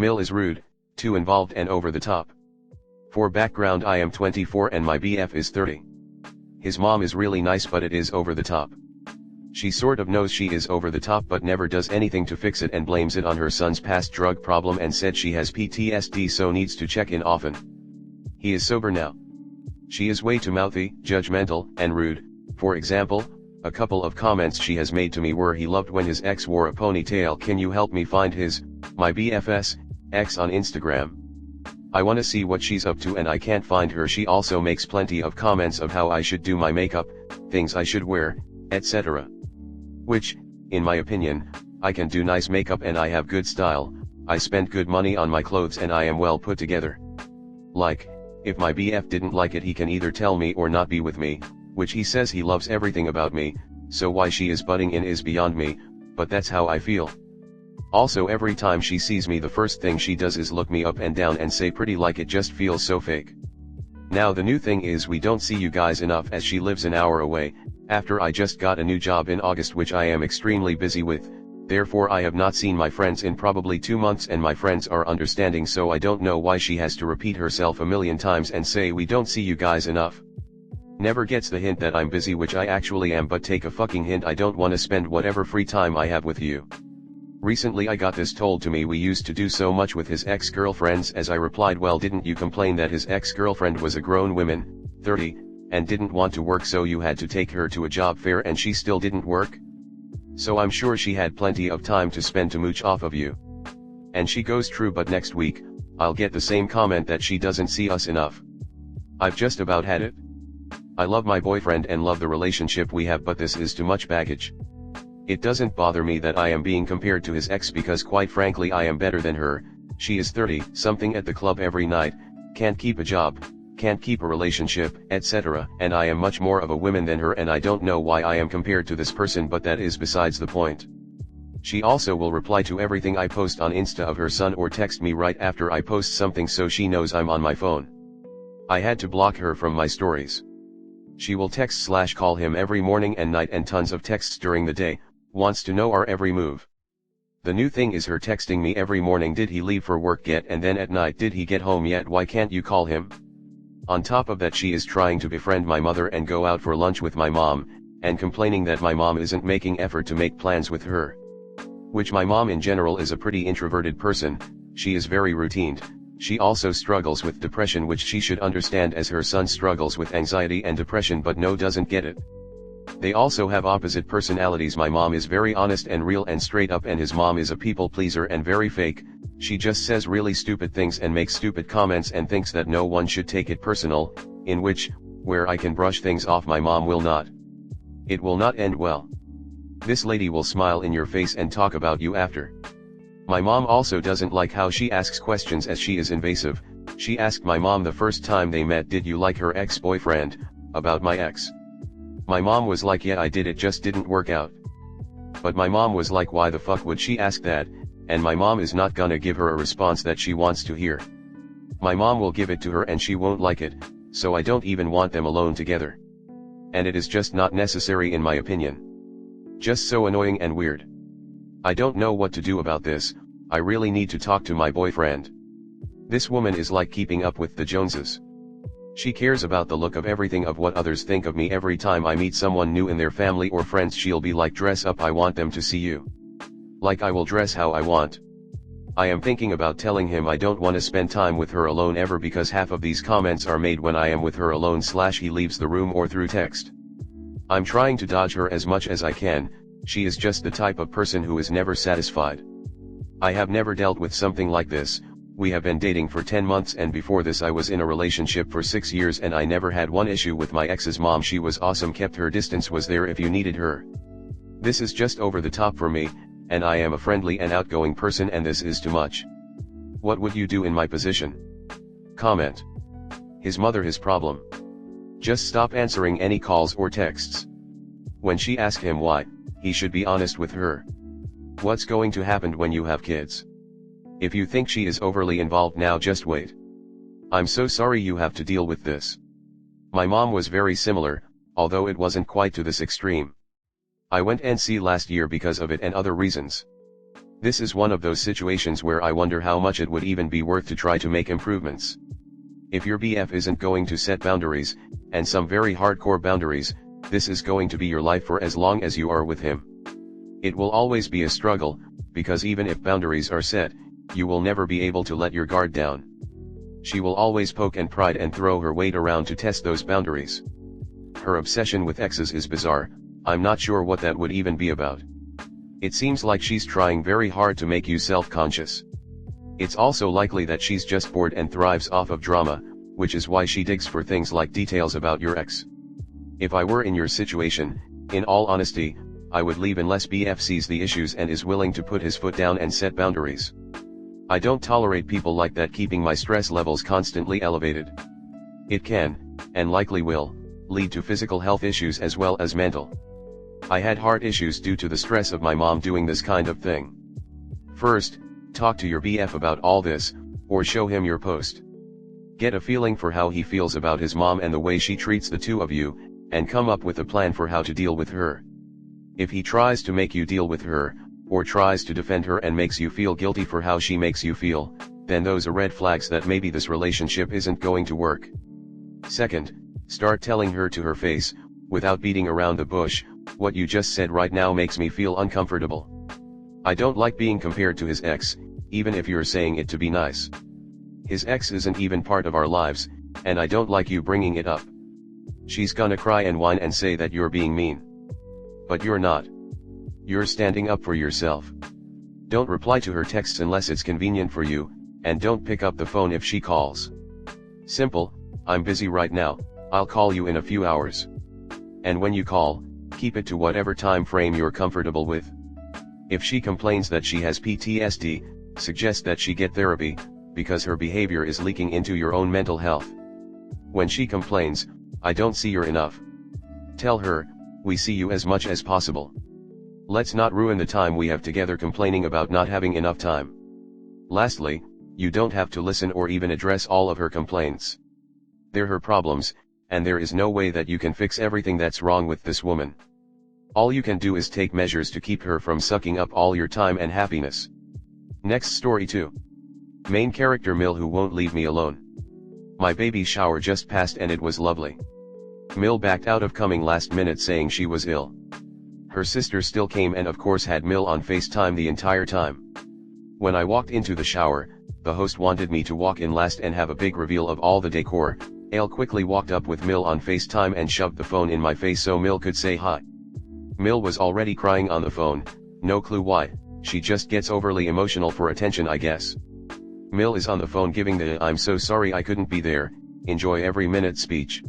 Mill is rude, too involved and over the top. For background, I am 24 and my BF is 30. His mom is really nice but it is over the top. She sort of knows she is over the top but never does anything to fix it and blames it on her son's past drug problem and said she has PTSD so needs to check in often. He is sober now. She is way too mouthy, judgmental, and rude. For example, a couple of comments she has made to me were he loved when his ex wore a ponytail. Can you help me find my BFS, ex on Instagram? I wanna see what she's up to and I can't find her. She also makes plenty of comments of how I should do my makeup, things I should wear, etc. Which, in my opinion, I can do nice makeup and I have good style, I spend good money on my clothes and I am well put together. Like, if my BF didn't like it he can either tell me or not be with me, which he says he loves everything about me, so why she is butting in is beyond me, but that's how I feel. Also every time she sees me the first thing she does is look me up and down and say pretty like it just feels so fake. Now the new thing is we don't see you guys enough as she lives an hour away, after I just got a new job in August which I am extremely busy with, therefore I have not seen my friends in probably 2 months and my friends are understanding so I don't know why she has to repeat herself a million times and say we don't see you guys enough. Never gets the hint that I'm busy which I actually am but take a fucking hint I don't wanna spend whatever free time I have with you. Recently I got this told to me we used to do so much with his ex-girlfriends as I replied well didn't you complain that his ex-girlfriend was a grown woman, 30, and didn't want to work so you had to take her to a job fair and she still didn't work? So I'm sure she had plenty of time to spend to mooch off of you. And she goes true but next week, I'll get the same comment that she doesn't see us enough. I've just about had it. I love my boyfriend and love the relationship we have but this is too much baggage. It doesn't bother me that I am being compared to his ex because quite frankly I am better than her. She is 30 something at the club every night, can't keep a job, can't keep a relationship, etc. and I am much more of a woman than her and I don't know why I am compared to this person but that is besides the point. She also will reply to everything I post on Insta of her son or text me right after I post something so she knows I'm on my phone. I had to block her from my stories. She will text/call him every morning and night and tons of texts during the day, wants to know our every move. The new thing is her texting me every morning did he leave for work yet and then at night did he get home yet why can't you call him? On top of that she is trying to befriend my mother and go out for lunch with my mom, and complaining that my mom isn't making effort to make plans with her. Which my mom in general is a pretty introverted person, she is very routine. She also struggles with depression which she should understand as her son struggles with anxiety and depression but no doesn't get it. They also have opposite personalities. My mom is very honest and real and straight up and his mom is a people pleaser and very fake. She just says really stupid things and makes stupid comments and thinks that no one should take it personal, where I can brush things off my mom will not. It will not end well. This lady will smile in your face and talk about you after. My mom also doesn't like how she asks questions as she is invasive. She asked my mom the first time they met, did you like her ex-boyfriend, about my ex? My mom was like yeah I did, it just didn't work out. But my mom was like why the fuck would she ask that, and my mom is not gonna give her a response that she wants to hear. My mom will give it to her and she won't like it, so I don't even want them alone together. And it is just not necessary in my opinion. Just so annoying and weird. I don't know what to do about this, I really need to talk to my boyfriend. This woman is like keeping up with the Joneses. She cares about the look of everything of what others think of me. Every time I meet someone new in their family or friends she'll be like dress up, I want them to see you. Like I will dress how I want. I am thinking about telling him I don't want to spend time with her alone ever because half of these comments are made when I am with her alone / he leaves the room or through text. I'm trying to dodge her as much as I can, she is just the type of person who is never satisfied. I have never dealt with something like this. We have been dating for 10 months and before this I was in a relationship for 6 years and I never had one issue with my ex's mom. She was awesome, kept her distance, was there if you needed her. This is just over the top for me, and I am a friendly and outgoing person and this is too much. What would you do in my position? Comment. His mother his problem. Just stop answering any calls or texts. When she asked him why, he should be honest with her. What's going to happen when you have kids? If you think she is overly involved now, just wait. I'm so sorry you have to deal with this. My mom was very similar, although it wasn't quite to this extreme. I went NC last year because of it and other reasons. This is one of those situations where I wonder how much it would even be worth to try to make improvements. If your BF isn't going to set boundaries, and some very hardcore boundaries, this is going to be your life for as long as you are with him. It will always be a struggle, because even if boundaries are set, you will never be able to let your guard down. She will always poke and prod and throw her weight around to test those boundaries. Her obsession with exes is bizarre. I'm not sure what that would even be about. It seems like she's trying very hard to make you self-conscious. It's also likely that she's just bored and thrives off of drama, which is why she digs for things like details about your ex. If I were in your situation, in all honesty, I would leave unless BF sees the issues and is willing to put his foot down and set boundaries. I don't tolerate people like that keeping my stress levels constantly elevated. It can, and likely will, lead to physical health issues as well as mental. I had heart issues due to the stress of my mom doing this kind of thing. First, talk to your BF about all this, or show him your post. Get a feeling for how he feels about his mom and the way she treats the two of you, and come up with a plan for how to deal with her. If he tries to make you deal with her, or tries to defend her and makes you feel guilty for how she makes you feel, then those are red flags that maybe this relationship isn't going to work. Second, start telling her to her face, without beating around the bush, what you just said right now makes me feel uncomfortable. I don't like being compared to his ex, even if you're saying it to be nice. His ex isn't even part of our lives, and I don't like you bringing it up. She's gonna cry and whine and say that you're being mean. But you're not. You're standing up for yourself. Don't reply to her texts unless it's convenient for you, and don't pick up the phone if she calls. Simple, I'm busy right now, I'll call you in a few hours. And when you call, keep it to whatever time frame you're comfortable with. If she complains that she has PTSD, suggest that she get therapy, because her behavior is leaking into your own mental health. When she complains, I don't see you're enough. Tell her, we see you as much as possible. Let's not ruin the time we have together complaining about not having enough time. Lastly, you don't have to listen or even address all of her complaints. They're her problems, and there is no way that you can fix everything that's wrong with this woman. All you can do is take measures to keep her from sucking up all your time and happiness. Next story 2. Main character Mill who won't leave me alone. My baby shower just passed and it was lovely. Mill backed out of coming last minute saying she was ill. Her sister still came and of course had Mill on FaceTime the entire time. When I walked into the shower, the host wanted me to walk in last and have a big reveal of all the decor. Ale quickly walked up with Mill on FaceTime and shoved the phone in my face so Mill could say hi. Mill was already crying on the phone, no clue why, she just gets overly emotional for attention I guess. Mill is on the phone giving the "I'm so sorry I couldn't be there, enjoy every minute" speech.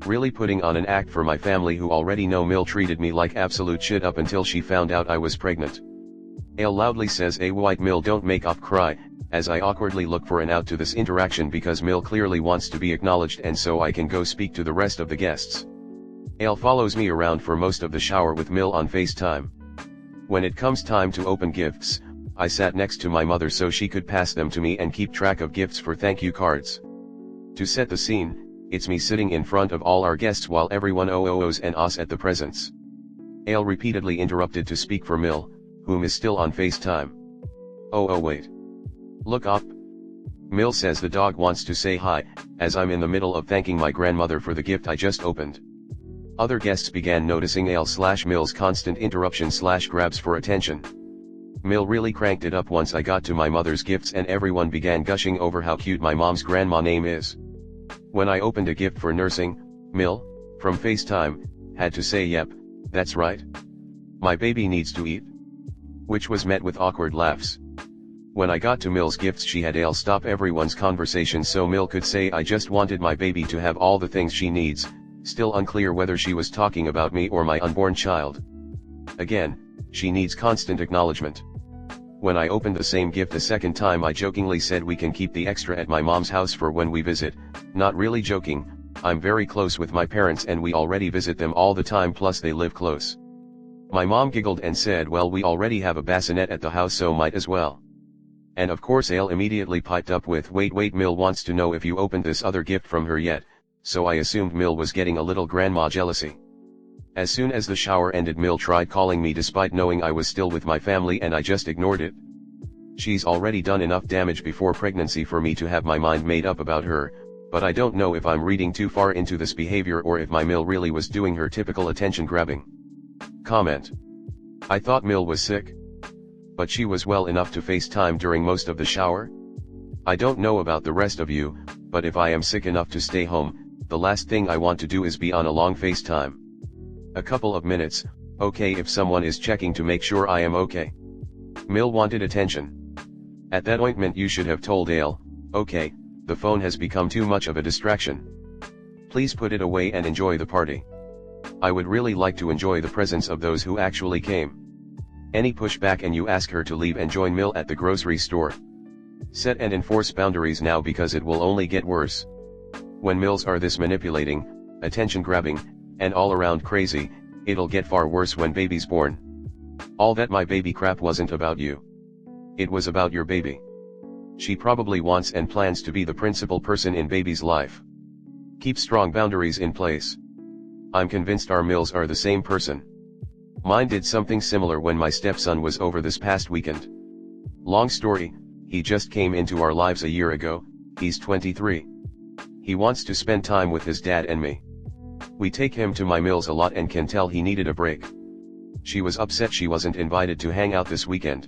Really putting on an act for my family who already know Mill treated me like absolute shit up until she found out I was pregnant. Ale loudly says a white Mill don't make off cry, as I awkwardly look for an out to this interaction because Mill clearly wants to be acknowledged and so I can go speak to the rest of the guests. Ale follows me around for most of the shower with Mill on FaceTime. When it comes time to open gifts, I sat next to my mother so she could pass them to me and keep track of gifts for thank you cards. To set the scene, it's me sitting in front of all our guests while everyone ohs and ahs at the presents. Ale repeatedly interrupted to speak for Mill, whom is still on FaceTime. Oh wait. Look up. Mill says the dog wants to say hi, as I'm in the middle of thanking my grandmother for the gift I just opened. Other guests began noticing Ale/Mill's constant interruption/grabs for attention. Mill really cranked it up once I got to my mother's gifts and everyone began gushing over how cute my mom's grandma name is. When I opened a gift for nursing, Mill, from FaceTime, had to say yep, that's right. My baby needs to eat. Which was met with awkward laughs. When I got to Mill's gifts she had Ale stop everyone's conversation so Mill could say I just wanted my baby to have all the things she needs, still unclear whether she was talking about me or my unborn child. Again, she needs constant acknowledgement. When I opened the same gift a second time I jokingly said we can keep the extra at my mom's house for when we visit, not really joking, I'm very close with my parents and we already visit them all the time plus they live close. My mom giggled and said well we already have a bassinet at the house so might as well. And of course Ale immediately piped up with wait Mill wants to know if you opened this other gift from her yet, so I assumed Mill was getting a little grandma jealousy. As soon as the shower ended, Mill tried calling me despite knowing I was still with my family, and I just ignored it. She's already done enough damage before pregnancy for me to have my mind made up about her, but I don't know if I'm reading too far into this behavior or if my Mill really was doing her typical attention grabbing. Comment. I thought Mill was sick. But she was well enough to FaceTime during most of the shower? I don't know about the rest of you, but if I am sick enough to stay home, the last thing I want to do is be on a long FaceTime. A couple of minutes, okay if someone is checking to make sure I am okay. Mill wanted attention. At that point you should have told Ale, okay, the phone has become too much of a distraction. Please put it away and enjoy the party. I would really like to enjoy the presence of those who actually came. Any pushback and you ask her to leave and join Mill at the grocery store. Set and enforce boundaries now, because it will only get worse. When Mills are this manipulating, attention grabbing, and all around crazy, it'll get far worse when baby's born. All that my baby crap wasn't about you. It was about your baby. She probably wants and plans to be the principal person in baby's life. Keep strong boundaries in place. I'm convinced our Mills are the same person. Mine did something similar when my stepson was over this past weekend. Long story, he just came into our lives a year ago. He's 23. He wants to spend time with his dad and me. We take him to my Mills a lot and can tell he needed a break. She was upset she wasn't invited to hang out this weekend.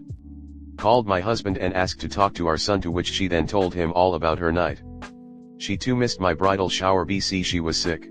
Called my husband and asked to talk to our son, to which she then told him all about her night. She too missed my bridal shower, BC she was sick.